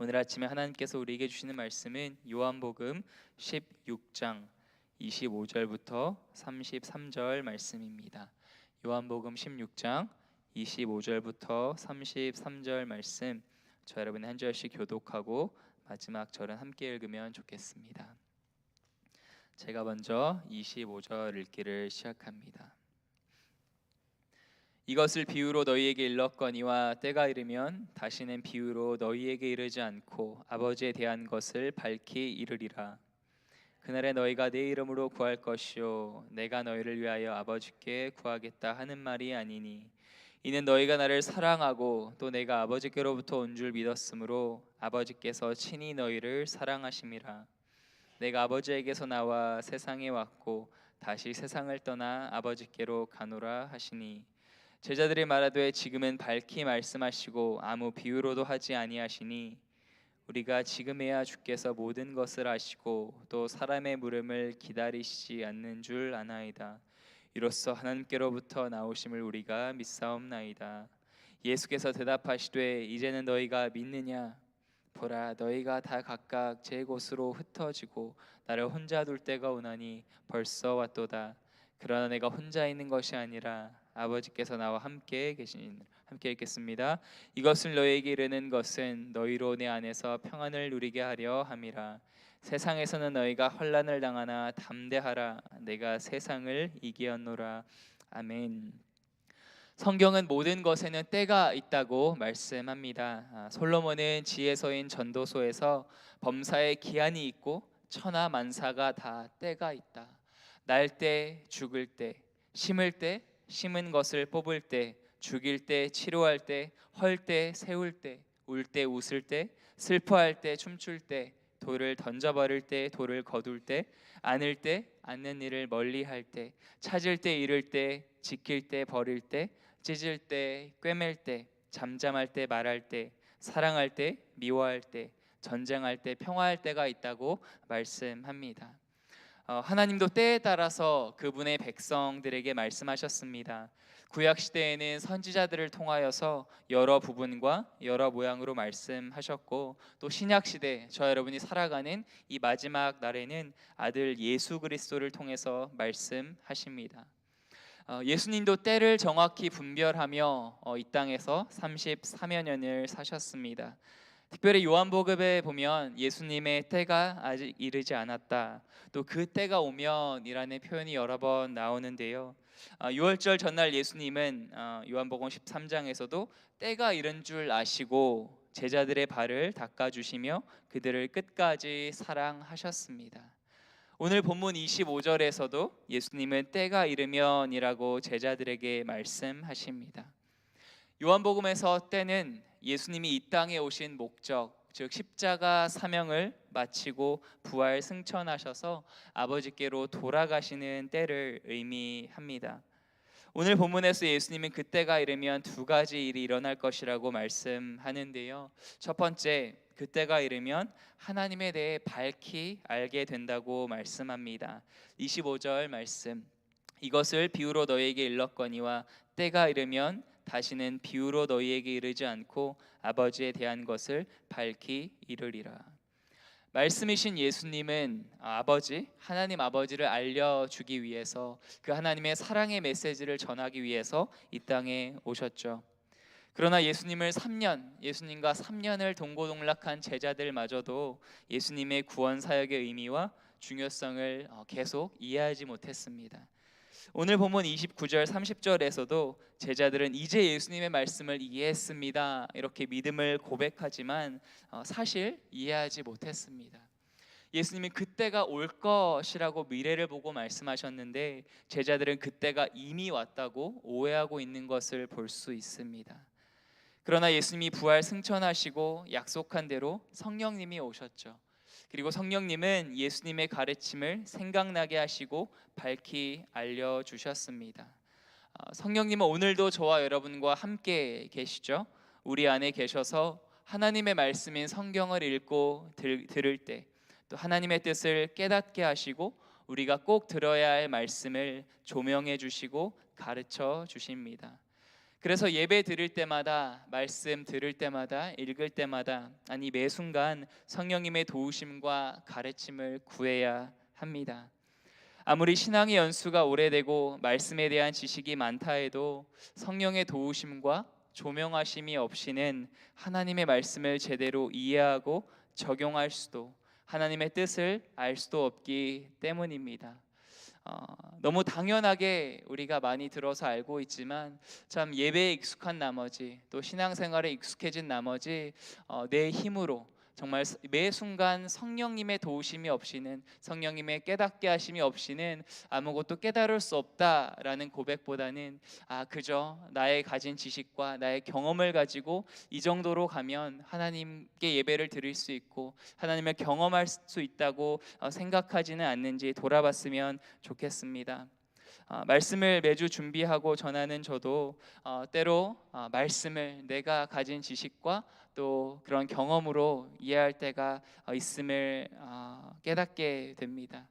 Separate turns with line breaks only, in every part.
오늘 아침에 하나님께서 우리에게 주시는 말씀은 요한복음 16장 25절부터 33절 말씀입니다. 요한복음 16장 25절부터 33절 말씀, 저 여러분 한 절씩 교독하고 마지막 절은 함께 읽으면 좋겠습니다. 제가 먼저 25절 읽기를 시작합니다. 이것을 비유로 너희에게 일렀거니와 때가 이르면 다시는 비유로 너희에게 이르지 않고 아버지에 대한 것을 밝히 이르리라. 그날에 너희가 내 이름으로 구할 것이요 내가 너희를 위하여 아버지께 구하겠다 하는 말이 아니니, 이는 너희가 나를 사랑하고 또 내가 아버지께로부터 온 줄 믿었으므로 아버지께서 친히 너희를 사랑하심이라. 내가 아버지에게서 나와 세상에 왔고 다시 세상을 떠나 아버지께로 가노라 하시니, 제자들이 말하되 지금은 밝히 말씀하시고 아무 비유로도 하지 아니하시니, 우리가 지금에야 주께서 모든 것을 아시고 또 사람의 물음을 기다리시지 않는 줄 아나이다. 이로써 하나님께로부터 나오심을 우리가 믿사옵나이다. 예수께서 대답하시되 이제는 너희가 믿느냐? 보라, 너희가 다 각각 제 곳으로 흩어지고 나를 혼자 둘 때가 오나니 벌써 왔도다. 그러나 내가 혼자 있는 것이 아니라 아버지께서 나와 함께 계시니. 함께 읽겠습니다. 이것을 너희에게 이르는 것은 너희로 내 안에서 평안을 누리게 하려 함이라. 세상에서는 너희가 환난을 당하나 담대하라. 내가 세상을 이기었노라. 아멘. 성경은 모든 것에는 때가 있다고 말씀합니다. 솔로몬은 지혜서인 전도서에서 범사에 기한이 있고 천하 만사가 다 때가 있다. 날 때, 죽을 때, 심을 때, 심은 것을 뽑을 때, 죽일 때, 치료할 때, 헐 때, 세울 때, 울 때, 웃을 때, 슬퍼할 때, 춤출 때, 돌을 던져버릴 때, 돌을 거둘 때, 안을 때, 안는 일을 멀리할 때, 찾을 때, 잃을 때, 지킬 때, 버릴 때, 찢을 때, 꿰맬 때, 잠잠할 때, 말할 때, 사랑할 때, 미워할 때, 전쟁할 때, 평화할 때가 있다고 말씀합니다. 하나님도 때에 따라서 그분의 백성들에게 말씀하셨습니다. 구약 시대에는 선지자들을 통하여서 여러 부분과 여러 모양으로 말씀하셨고, 또 신약 시대 저 여러분이 살아가는 이 마지막 날에는 아들 예수 그리스도를 통해서 말씀하십니다. 예수님도 때를 정확히 분별하며 이 땅에서 33여 년을 사셨습니다. 특별히 요한복음에 보면 예수님의 때가 아직 이르지 않았다, 또 그 때가 오면이라는 표현이 여러 번 나오는데요. 6월절 전날 예수님은 요한복음 13장에서도 때가 이른 줄 아시고 제자들의 발을 닦아주시며 그들을 끝까지 사랑하셨습니다. 오늘 본문 25절에서도 예수님은 때가 이르면이라고 제자들에게 말씀하십니다. 요한복음에서 때는 예수님이 이 땅에 오신 목적, 즉 십자가 사명을 마치고 부활 승천하셔서 아버지께로 돌아가시는 때를 의미합니다. 오늘 본문에서 예수님은 그때가 이르면 두 가지 일이 일어날 것이라고 말씀하는데요. 첫 번째, 그때가 이르면 하나님에 대해 밝히 알게 된다고 말씀합니다. 25절 말씀, 이것을 비유로 너희에게 일렀거니와 때가 이르면 다시는 비유로 너희에게 이르지 않고 아버지에 대한 것을 밝히 이르리라. 말씀이신 예수님은 하나님 아버지를 알려주기 위해서, 그 하나님의 사랑의 메시지를 전하기 위해서 이 땅에 오셨죠. 그러나 예수님과 3년을 동고동락한 제자들마저도 예수님의 구원 사역의 의미와 중요성을 계속 이해하지 못했습니다. 오늘 본문 29절 30절에서도 제자들은 이제 예수님의 말씀을 이해했습니다, 이렇게 믿음을 고백하지만 사실 이해하지 못했습니다. 예수님이 그때가 올 것이라고 미래를 보고 말씀하셨는데 제자들은 그때가 이미 왔다고 오해하고 있는 것을 볼 수 있습니다. 그러나 예수님이 부활 승천하시고 약속한 대로 성령님이 오셨죠. 그리고 성령님은 예수님의 가르침을 생각나게 하시고 밝히 알려주셨습니다. 성령님은 오늘도 저와 여러분과 함께 계시죠. 우리 안에 계셔서 하나님의 말씀인 성경을 읽고 들을 때, 또 하나님의 뜻을 깨닫게 하시고 우리가 꼭 들어야 할 말씀을 조명해 주시고 가르쳐 주십니다. 그래서 예배 드릴 때마다, 말씀 들을 때마다, 읽을 때마다, 아니 매 순간 성령님의 도우심과 가르침을 구해야 합니다. 아무리 신앙의 연수가 오래되고 말씀에 대한 지식이 많다 해도 성령의 도우심과 조명하심이 없이는 하나님의 말씀을 제대로 이해하고 적용할 수도, 하나님의 뜻을 알 수도 없기 때문입니다. 너무 당연하게 우리가 많이 들어서 알고 있지만 참 예배에 익숙한 나머지, 또 신앙생활에 익숙해진 나머지 내 힘으로 정말 매 순간 성령님의 도우심이 없이는, 성령님의 깨닫게 하심이 없이는 아무것도 깨달을 수 없다라는 고백보다는 그저 나의 가진 지식과 나의 경험을 가지고 이 정도로 가면 하나님께 예배를 드릴 수 있고 하나님을 경험할 수 있다고 생각하지는 않는지 돌아봤으면 좋겠습니다. 말씀을 매주 준비하고 전하는 저도 때로 말씀을 내가 가진 지식과 또 그런 경험으로 이해할 때가 있음을 깨닫게 됩니다.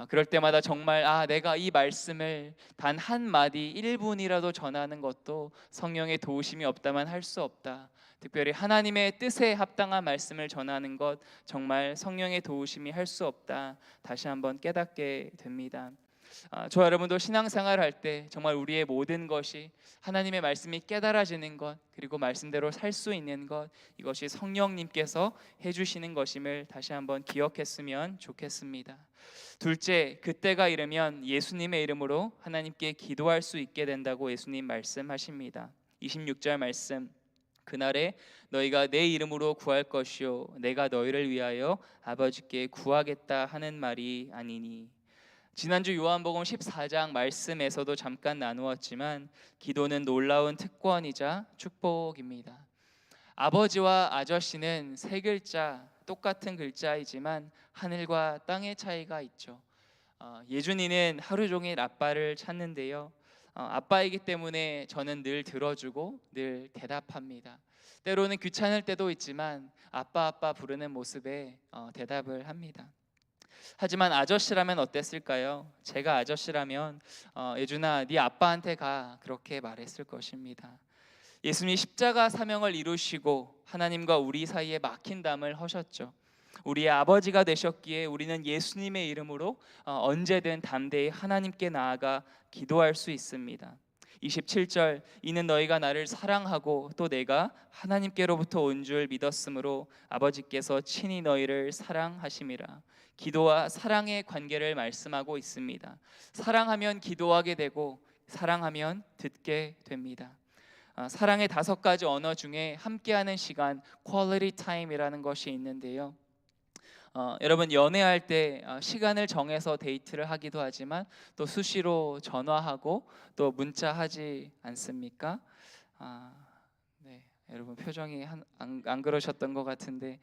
그럴 때마다 정말 내가 이 말씀을 단 한마디 1분이라도 전하는 것도 성령의 도우심이 없다면 할 수 없다. 특별히 하나님의 뜻에 합당한 말씀을 전하는 것 정말 성령의 도우심이 할 수 없다. 다시 한번 깨닫게 됩니다. 저 여러분도 신앙생활 할 때 정말 우리의 모든 것이 하나님의 말씀이 깨달아지는 것, 그리고 말씀대로 살 수 있는 것, 이것이 성령님께서 해주시는 것임을 다시 한번 기억했으면 좋겠습니다. 둘째, 그때가 이르면 예수님의 이름으로 하나님께 기도할 수 있게 된다고 예수님 말씀하십니다. 26절 말씀, 그날에 너희가 내 이름으로 구할 것이요 내가 너희를 위하여 아버지께 구하겠다 하는 말이 아니니. 지난주 요한복음 14장 말씀에서도 잠깐 나누었지만 기도는 놀라운 특권이자 축복입니다. 아버지와 아저씨는 세 글자, 똑같은 글자이지만 하늘과 땅의 차이가 있죠. 예준이는 하루 종일 아빠를 찾는데요. 아빠이기 때문에 저는 늘 들어주고 늘 대답합니다. 때로는 귀찮을 때도 있지만 아빠 부르는 모습에 대답을 합니다. 하지만 아저씨라면 어땠을까요? 제가 아저씨라면 예준아 네 아빠한테 가, 그렇게 말했을 것입니다. 예수님이 십자가 사명을 이루시고 하나님과 우리 사이에 막힌 담을 허셨죠. 우리의 아버지가 되셨기에 우리는 예수님의 이름으로 언제든 담대히 하나님께 나아가 기도할 수 있습니다. 27절, 이는 너희가 나를 사랑하고 또 내가 하나님께로부터 온 줄 믿었으므로 아버지께서 친히 너희를 사랑하심이라. 기도와 사랑의 관계를 말씀하고 있습니다. 사랑하면 기도하게 되고 사랑하면 듣게 됩니다. 사랑의 5가지 언어 중에 함께하는 시간, 퀄리티 타임이라는 것이 있는데요. 여러분 연애할 때 시간을 정해서 데이트를 하기도 하지만 또 수시로 전화하고 또 문자하지 않습니까? 네, 여러분 표정이 안 그러셨던 것 같은데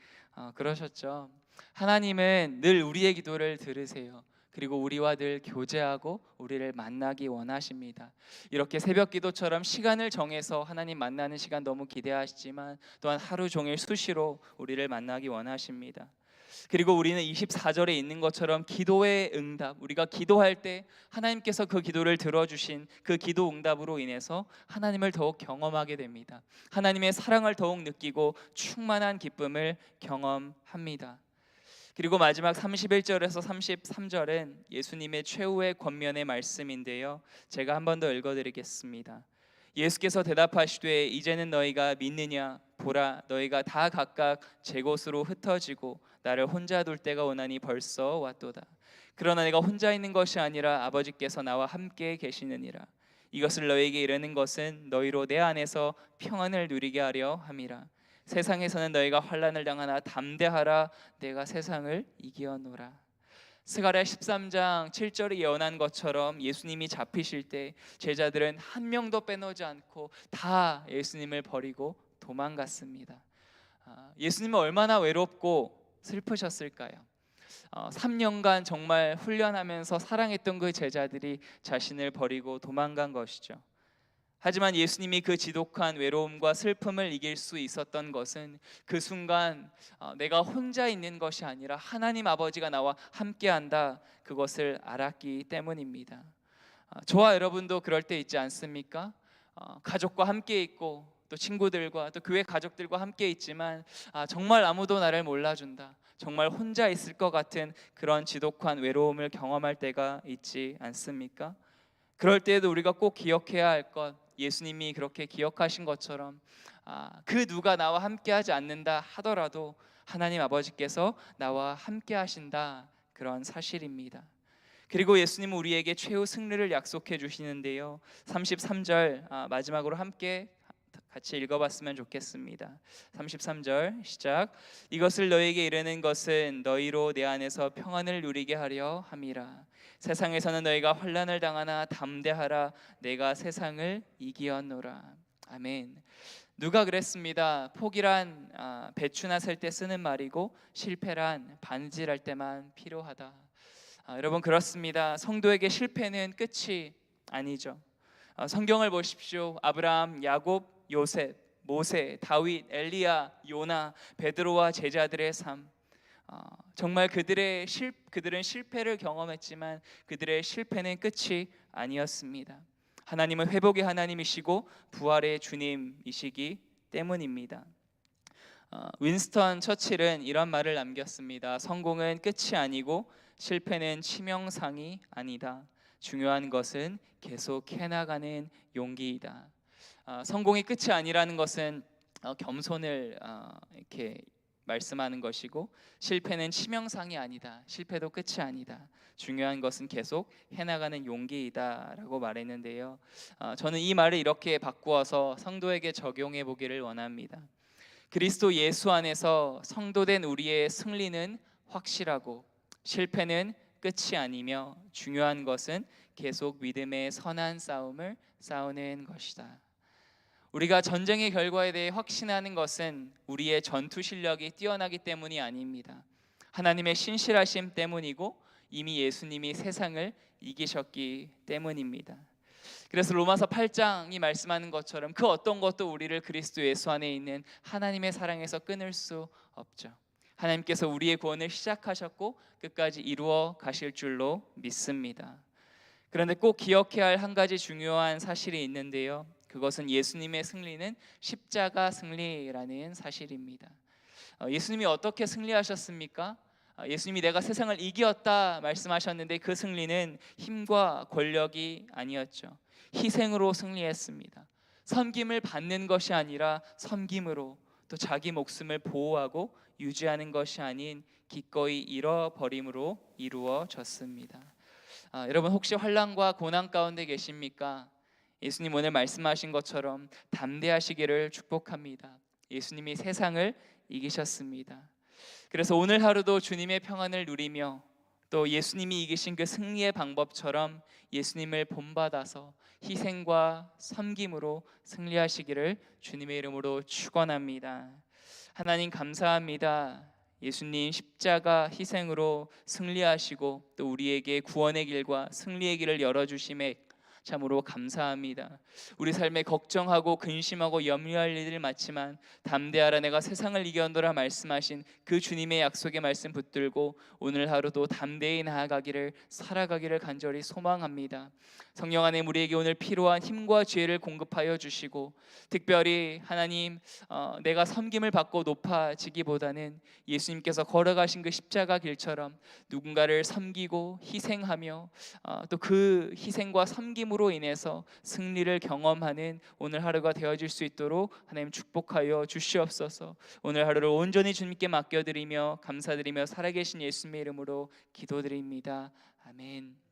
그러셨죠. 하나님은 늘 우리의 기도를 들으세요. 그리고 우리와 늘 교제하고 우리를 만나기 원하십니다. 이렇게 새벽 기도처럼 시간을 정해서 하나님 만나는 시간 너무 기대하시지만 또한 하루 종일 수시로 우리를 만나기 원하십니다. 그리고 우리는 24절에 있는 것처럼 기도의 응답, 우리가 기도할 때 하나님께서 그 기도를 들어주신 그 기도 응답으로 인해서 하나님을 더욱 경험하게 됩니다. 하나님의 사랑을 더욱 느끼고 충만한 기쁨을 경험합니다. 그리고 마지막 31절에서 33절은 예수님의 최후의 권면의 말씀인데요, 제가 한 번 더 읽어드리겠습니다. 예수께서 대답하시되 이제는 너희가 믿느냐? 보라, 너희가 다 각각 제 곳으로 흩어지고 나를 혼자 둘 때가 오나니 벌써 왔도다. 그러나 내가 혼자 있는 것이 아니라 아버지께서 나와 함께 계시느니라. 이것을 너희에게 이르는 것은 너희로 내 안에서 평안을 누리게 하려 함이라. 세상에서는 너희가 환난을 당하나 담대하라, 내가 세상을 이기었노라. 스가랴 13장 7절에 예언한 것처럼 예수님이 잡히실 때 제자들은 한 명도 빼놓지 않고 다 예수님을 버리고 도망갔습니다. 예수님은 얼마나 외롭고 슬프셨을까요? 3년간 정말 훈련하면서 사랑했던 그 제자들이 자신을 버리고 도망간 것이죠. 하지만 예수님이 그 지독한 외로움과 슬픔을 이길 수 있었던 것은 그 순간 내가 혼자 있는 것이 아니라 하나님 아버지가 나와 함께한다, 그것을 알았기 때문입니다. 저와 여러분도 그럴 때 있지 않습니까? 가족과 함께 있고 또 친구들과 또 교회 가족들과 함께 있지만 정말 아무도 나를 몰라준다, 정말 혼자 있을 것 같은 그런 지독한 외로움을 경험할 때가 있지 않습니까? 그럴 때에도 우리가 꼭 기억해야 할 것, 예수님이 그렇게 기억하신 것처럼 그 누가 나와 함께 하지 않는다 하더라도 하나님 아버지께서 나와 함께 하신다, 그런 사실입니다. 그리고 예수님은 우리에게 최후 승리를 약속해 주시는데요, 33절 마지막으로 함께 같이 읽어봤으면 좋겠습니다. 33절 시작. 이것을 너에게 이르는 것은 너희로 내 안에서 평안을 누리게 하려 함이라. 세상에서는 너희가 환난을 당하나 담대하라, 내가 세상을 이기었노라. 아멘. 누가 그랬습니다. 포기란 배추나 셀 때 쓰는 말이고 실패란 바느질할 때만 필요하다. 여러분, 그렇습니다. 성도에게 실패는 끝이 아니죠. 성경을 보십시오. 아브라함, 야곱, 요셉, 모세, 다윗, 엘리야, 요나, 베드로와 제자들의 삶, 정말 그들은 실패를 경험했지만 그들의 실패는 끝이 아니었습니다. 하나님은 회복의 하나님이시고 부활의 주님이시기 때문입니다. 윈스턴 처칠은 이런 말을 남겼습니다. 성공은 끝이 아니고 실패는 치명상이 아니다. 중요한 것은 계속 해나가는 용기이다. 성공이 끝이 아니라는 것은 겸손을 이렇게 말씀하는 것이고, 실패는 치명상이 아니다, 실패도 끝이 아니다, 중요한 것은 계속 해나가는 용기이다라고 말했는데요, 저는 이 말을 이렇게 바꾸어서 성도에게 적용해 보기를 원합니다. 그리스도 예수 안에서 성도된 우리의 승리는 확실하고 실패는 끝이 아니며 중요한 것은 계속 믿음의 선한 싸움을 싸우는 것이다. 우리가 전쟁의 결과에 대해 확신하는 것은 우리의 전투 실력이 뛰어나기 때문이 아닙니다. 하나님의 신실하심 때문이고 이미 예수님이 세상을 이기셨기 때문입니다. 그래서 로마서 8장이 말씀하는 것처럼 그 어떤 것도 우리를 그리스도 예수 안에 있는 하나님의 사랑에서 끊을 수 없죠. 하나님께서 우리의 구원을 시작하셨고 끝까지 이루어 가실 줄로 믿습니다. 그런데 꼭 기억해야 할 한 가지 중요한 사실이 있는데요, 그것은 예수님의 승리는 십자가 승리라는 사실입니다. 예수님이 어떻게 승리하셨습니까? 예수님이 내가 세상을 이기었다 말씀하셨는데 그 승리는 힘과 권력이 아니었죠. 희생으로 승리했습니다. 섬김을 받는 것이 아니라 섬김으로, 또 자기 목숨을 보호하고 유지하는 것이 아닌 기꺼이 잃어버림으로 이루어졌습니다. 여러분, 혹시 환난과 고난 가운데 계십니까? 예수님 오늘 말씀하신 것처럼 담대하시기를 축복합니다. 예수님이 세상을 이기셨습니다. 그래서 오늘 하루도 주님의 평안을 누리며 또 예수님이 이기신 그 승리의 방법처럼 예수님을 본받아서 희생과 섬김으로 승리하시기를 주님의 이름으로 축원합니다. 하나님 감사합니다. 예수님 십자가 희생으로 승리하시고 또 우리에게 구원의 길과 승리의 길을 열어주심에 참으로 감사합니다. 우리 삶에 걱정하고 근심하고 염려할 일들 많지만 담대하라, 내가 세상을 이겨노라 말씀하신 그 주님의 약속의 말씀 붙들고 오늘 하루도 담대히 나아가기를, 살아가기를 간절히 소망합니다. 성령 안에 우리에게 오늘 필요한 힘과 지혜를 공급하여 주시고, 특별히 하나님 내가 섬김을 받고 높아지기보다는 예수님께서 걸어가신 그 십자가 길처럼 누군가를 섬기고 희생하며 또 그 희생과 섬김으로 인해서 승리를 경험하는 오늘 하루가 되어질 수 있도록 하나님 축복하여 주시옵소서. 오늘 하루를 온전히 주님께 맡겨드리며 감사드리며 살아계신 예수님의 이름으로 기도드립니다. 아멘.